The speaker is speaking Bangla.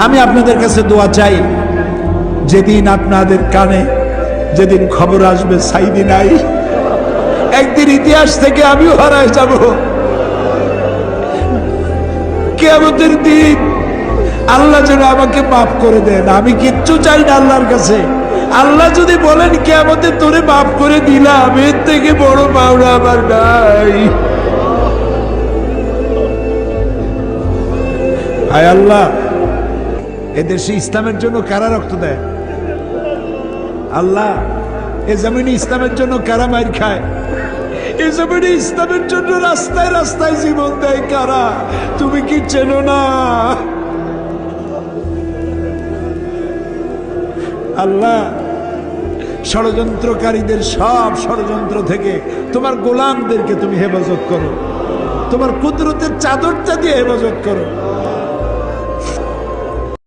আমি আপনাদের কাছে দোয়া চাই, যেদিন আপনাদের কানে যেদিন খবর আসবে সাইদি নাই, একদিন ইতিহাস থেকে আমিও হারায় যাব। কিয়ামতের দিন আল্লাহ যেন আমাকে মাফ করে দেন। আমি কিচ্ছু চাই না আল্লাহর কাছে। আল্লাহ যদি বলেন কিয়ামতে তোরে মাফ করে দিলাম, এর থেকে বড় পাওনা আমার নাই। হায় আল্লাহ, এদেশে ইসলামের জন্য কারা রক্ত দেয়? আল্লাহ, এ জমিনে ইসলামের জন্য কারা মাইর খায়? এ জমিনে ইসলামের জন্য রাস্তায় রাস্তায় জীবন দেয় কারা? তুমি কি চেনো না? আল্লাহ, ষড়যন্ত্রকারীদের সব ষড়যন্ত্র থেকে তোমার গোলামদেরকে তুমি হেফাজত করো, তোমার কুদরতের চাদরটা দিয়ে হেফাজত করো।